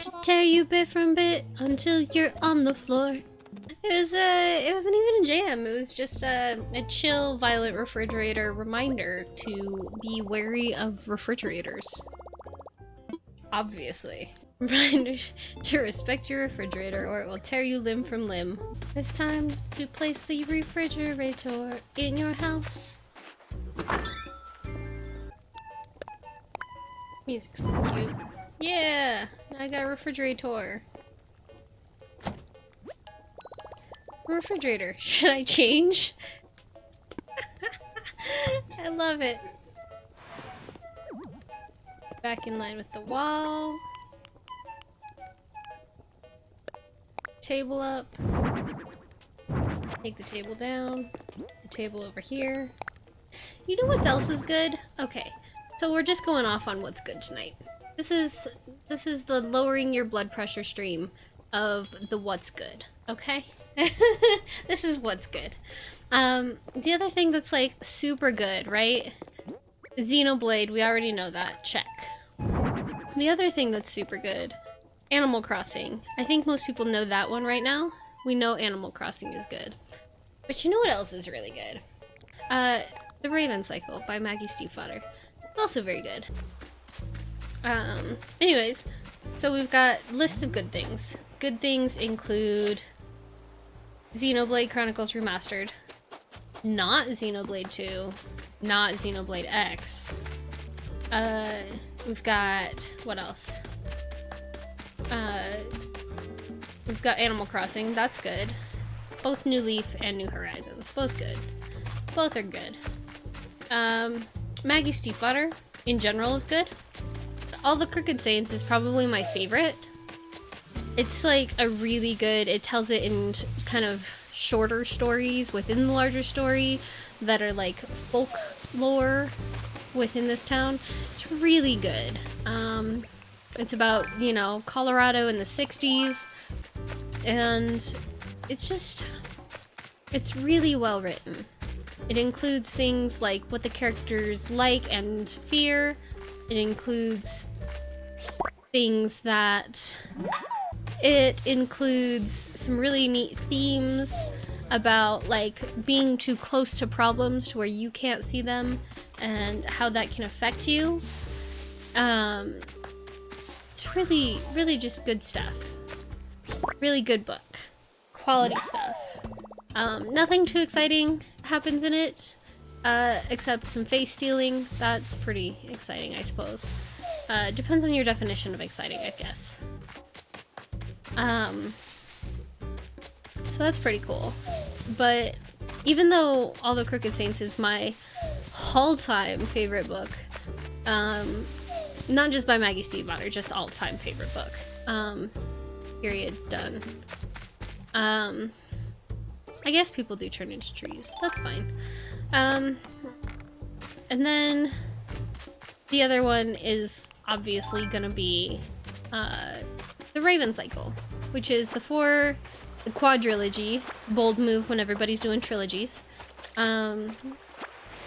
to tear you bit from bit until you're on the floor. It wasn't even a jam, it was just a chill, violent refrigerator reminder to be wary of refrigerators. Obviously. Reminder to respect your refrigerator or it will tear you limb from limb. It's time to place the refrigerator in your house. Music's so cute. Yeah! I got a refrigerator. Refrigerator. Should I change? I love it. Back in line with the wall. Table up. Take the table down. The table over here. You know what else is good? Okay, so we're just going off on what's good tonight. This is the lowering your blood pressure stream of the what's good. Okay? This is what's good. The other thing that's like super good, right? Xenoblade, we already know that. Check. The other thing that's super good, Animal Crossing. I think most people know that one right now. We know Animal Crossing is good. But you know what else is really good? The Raven Cycle by Maggie Stiefvater. Also very good. Anyways, so we've got list of good things. Good things include Xenoblade Chronicles Remastered, not Xenoblade 2, not Xenoblade X. We've got, what else? We've got Animal Crossing, that's good. Both New Leaf and New Horizons, both good. Both are good. Maggie Stiefvater, in general, is good. All the Crooked Saints is probably my favorite. It's like a really good, it tells it in kind of shorter stories within the larger story that are like folklore within this town. It's really good. It's about, you know, Colorado in the 60s, and it's really well written. It includes things like what the characters like and fear. It includes things that... It includes some really neat themes about, like, being too close to problems to where you can't see them and how that can affect you. It's really, really just good stuff. Really good book. Quality stuff. Nothing too exciting happens in it, except some face stealing. That's pretty exciting, I suppose. Depends on your definition of exciting, I guess. So that's pretty cool. But even though All the Crooked Saints is my all-time favorite book, not just by Maggie Stiefvater, just all-time favorite book. Period. Done. I guess people do turn into trees. That's fine. And then the other one is obviously gonna be the Raven Cycle, which is the quadrilogy. Bold move when everybody's doing trilogies. I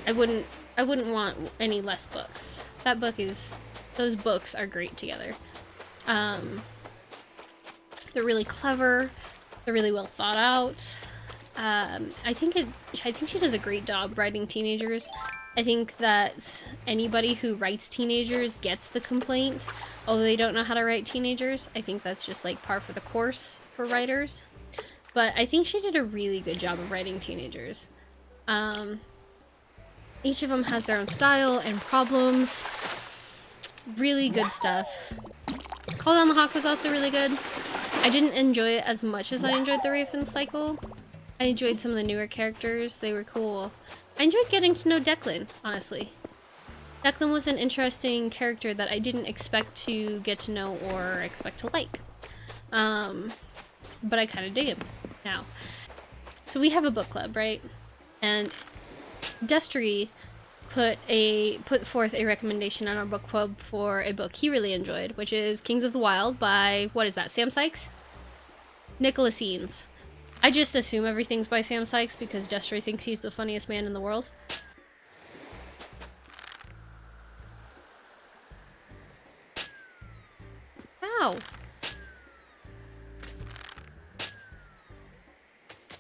wouldn't want any less books. Those books are great together. They're really clever. They're really well thought out. I think she does a great job writing teenagers. I think that anybody who writes teenagers gets the complaint, oh, they don't know how to write teenagers. I think that's just like par for the course for writers. But I think she did a really good job of writing teenagers. Each of them has their own style and problems. Really good stuff. Call on the Hawk was also really good. I didn't enjoy it as much as I enjoyed the Raven Cycle. I enjoyed some of the newer characters. They were cool. I enjoyed getting to know Declan, honestly. Declan was an interesting character that I didn't expect to get to know or expect to like. But I kind of dig him now. So we have a book club, right? And Destry put forth a recommendation on our book club for a book he really enjoyed, which is Kings of the Wild by, what is that, Sam Sykes? Nicholas Eanes. I just assume everything's by Sam Sykes because Destry thinks he's the funniest man in the world. Ow!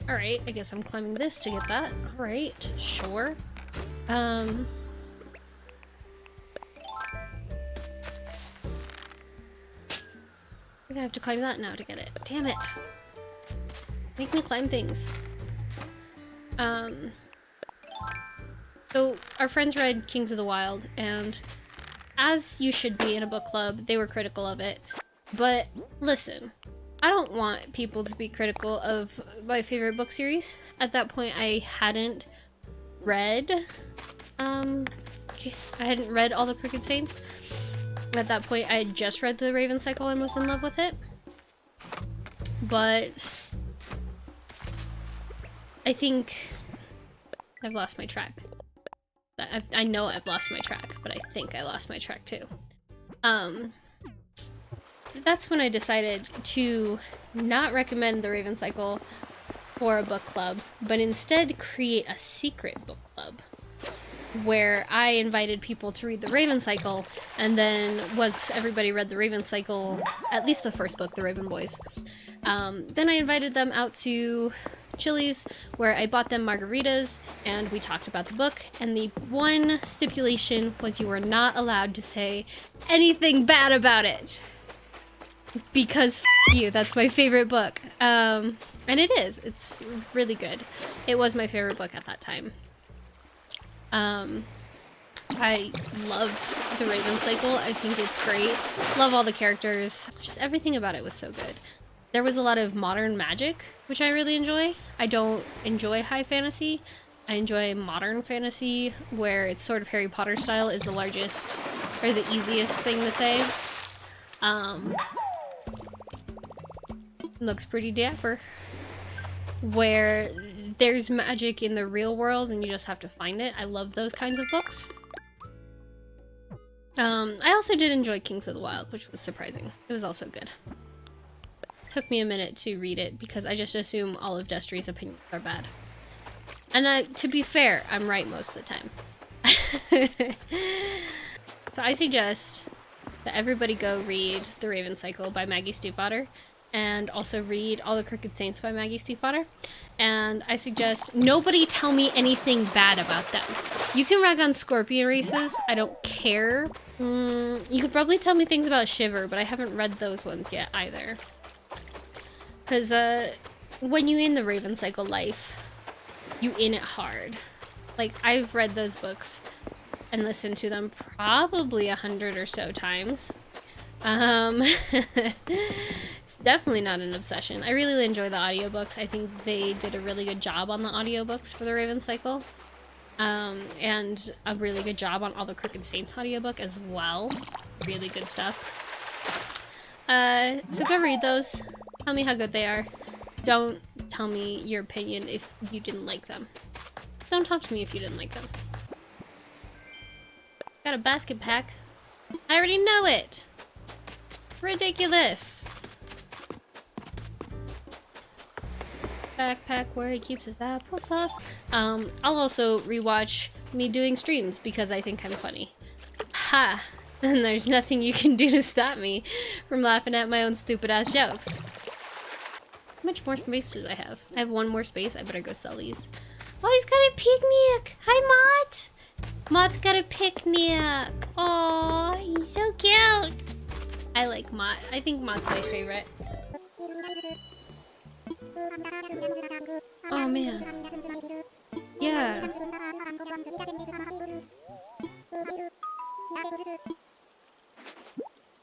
Alright, I guess I'm climbing this to get that. Alright, sure. I think I have to climb that now to get it. Damn it! Make me climb things. So our friends read Kings of the Wild, and as you should be in a book club, they were critical of it. But listen, I don't want people to be critical of my favorite book series. At that point, I hadn't read All the Crooked Saints. At that point, I had just read the Raven Cycle and was in love with it. But I think I've lost my track. I know I've lost my track, but I think I lost my track too. That's when I decided to not recommend the Raven Cycle for a book club, but instead create a secret book club where I invited people to read the Raven Cycle, and then once everybody read the Raven Cycle, at least the first book, The Raven Boys, then I invited them out to Chili's, where I bought them margaritas, and we talked about the book, and the one stipulation was you were not allowed to say anything bad about it. Because you, that's my favorite book. And it is. It's really good. It was my favorite book at that time. I love the Raven Cycle. I think it's great. Love all the characters. Just everything about it was so good. There was a lot of modern magic, which I really enjoy. I don't enjoy high fantasy. I enjoy modern fantasy, where it's sort of Harry Potter style is the largest, or the easiest thing to say. Looks pretty dapper. where there's magic in the real world and you just have to find it. I love those kinds of books. I also did enjoy Kings of the Wild, which was surprising. It was also good. Took me a minute to read it because I just assume all of Destry's opinions are bad. And to be fair, I'm right most of the time. So I suggest that everybody go read The Raven Cycle by Maggie Stiefvater, and also read All the Crooked Saints by Maggie Stiefvater. And I suggest nobody tell me anything bad about them. You can rag on scorpion races, I don't care. You could probably tell me things about Shiver, but I haven't read those ones yet either. Because when you in the Raven Cycle life, you in it hard. Like, I've read those books and listened to them probably 100 or so times. It's definitely not an obsession. I really enjoy the audiobooks. I think they did a really good job on the audiobooks for the Raven Cycle. And a really good job on All the Crooked Saints audiobook as well. Really good stuff. So go read those. Tell me how good they are. Don't tell me your opinion if you didn't like them. Don't talk to me if you didn't like them. Got a basket pack. I already know it! Ridiculous! Backpack where he keeps his applesauce. I'll also rewatch me doing streams because I think I'm funny. Ha! And there's nothing you can do to stop me from laughing at my own stupid ass jokes. How much more space do I have? I have one more space. I better go sell these. Oh, he's got a picnic! Hi, Mott! Mott's got a picnic! Oh, he's so cute! I like Mott. I think Mott's my favorite. Oh, man. Yeah.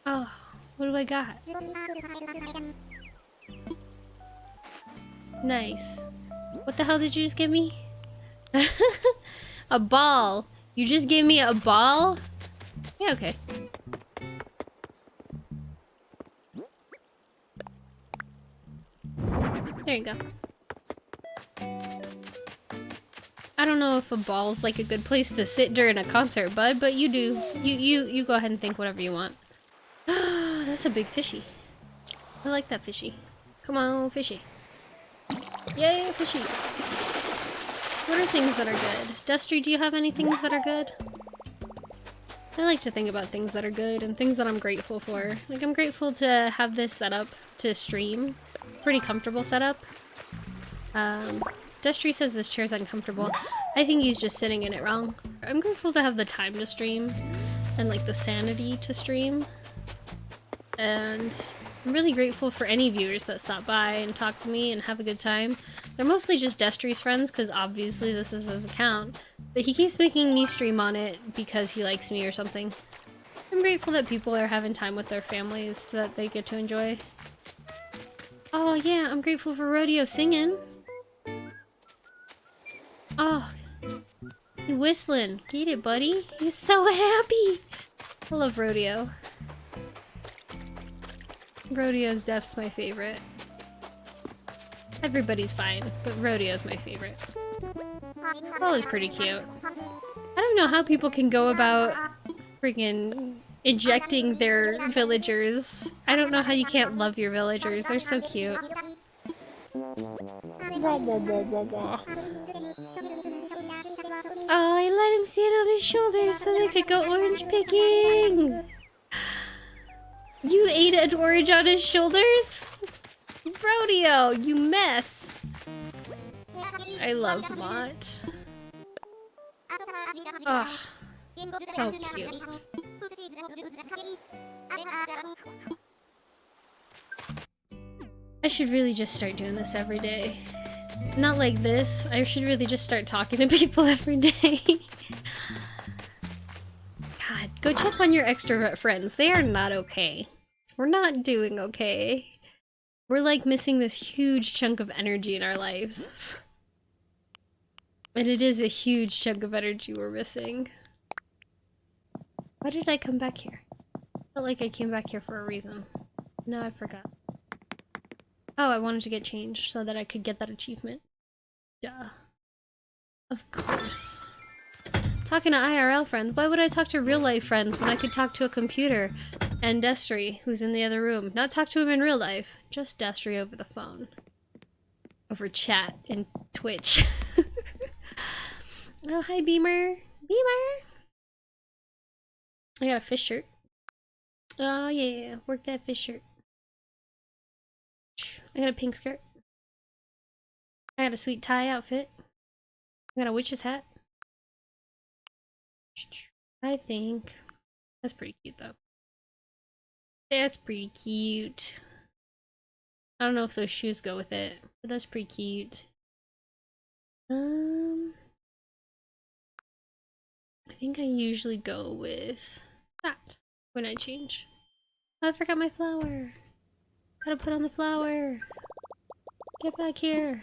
Oh, what do I got? Nice. What the hell did you just give me? A ball. You just gave me a ball? Yeah, okay. There you go. I don't know if a ball's like a good place to sit during a concert, bud, but you do. You go ahead and think whatever you want. That's a big fishy. I like that fishy. Come on, fishy. Yay, fishy. What are things that are good? Destry, do you have any things that are good? I like to think about things that are good and things that I'm grateful for. Like, I'm grateful to have this setup to stream. Pretty comfortable setup. Destry says this chair's uncomfortable. I think he's just sitting in it wrong. I'm grateful to have the time to stream and like the sanity to stream. And I'm really grateful for any viewers that stop by and talk to me and have a good time. They're mostly just Destry's friends because obviously this is his account. But he keeps making me stream on it because he likes me or something. I'm grateful that people are having time with their families that they get to enjoy. Oh yeah, I'm grateful for Rodeo singing. Oh, he's whistling. Get it, buddy. He's so happy. I love Rodeo. Rodeo's Def's my favorite. Everybody's fine, but Rodeo's my favorite. Paul is pretty cute. I don't know how people can go about freaking ejecting their villagers. I don't know how you can't love your villagers. They're so cute. Oh, I let him stand on his shoulders so they could go orange picking. You ate an orange on his shoulders? Rodeo, you mess. I love Mott. Ugh, so cute. I should really just start doing this every day. Not like this. I should really just start talking to people every day. God, go check on your extrovert friends. They are not okay. We're not doing okay. We're like missing this huge chunk of energy in our lives. And it is a huge chunk of energy we're missing. Why did I come back here? I felt like I came back here for a reason. No, I forgot. Oh, I wanted to get changed so that I could get that achievement. Duh. Of course. Talking to IRL friends. Why would I talk to real life friends when I could talk to a computer? And Destry, who's in the other room. Not talk to him in real life. Just Destry over the phone. Over chat and Twitch. Oh, hi Beamer. Beamer! I got a fish shirt. Oh yeah, work that fish shirt. I got a pink skirt. I got a sweet tie outfit. I got a witch's hat. I think that's pretty cute though. That's pretty cute. I don't know if those shoes go with it, but that's pretty cute. I think I usually go with that when I change. Oh, I forgot my flower. Gotta put on the flower. Get back here.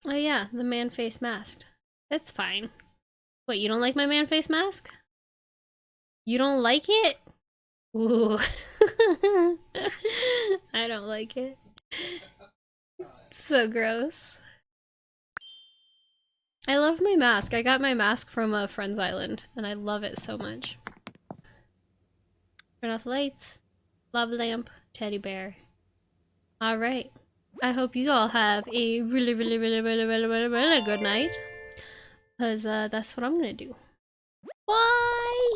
Oh yeah, the man face mask. That's fine. Wait, you don't like my man face mask? You don't like it? Ooh. I don't like it. It's so gross. I love my mask. I got my mask from a friend's island, and I love it so much. Turn off the lights. Love lamp. Teddy bear. Alright. I hope you all have a really good night. Because that's what I'm gonna do. Bye!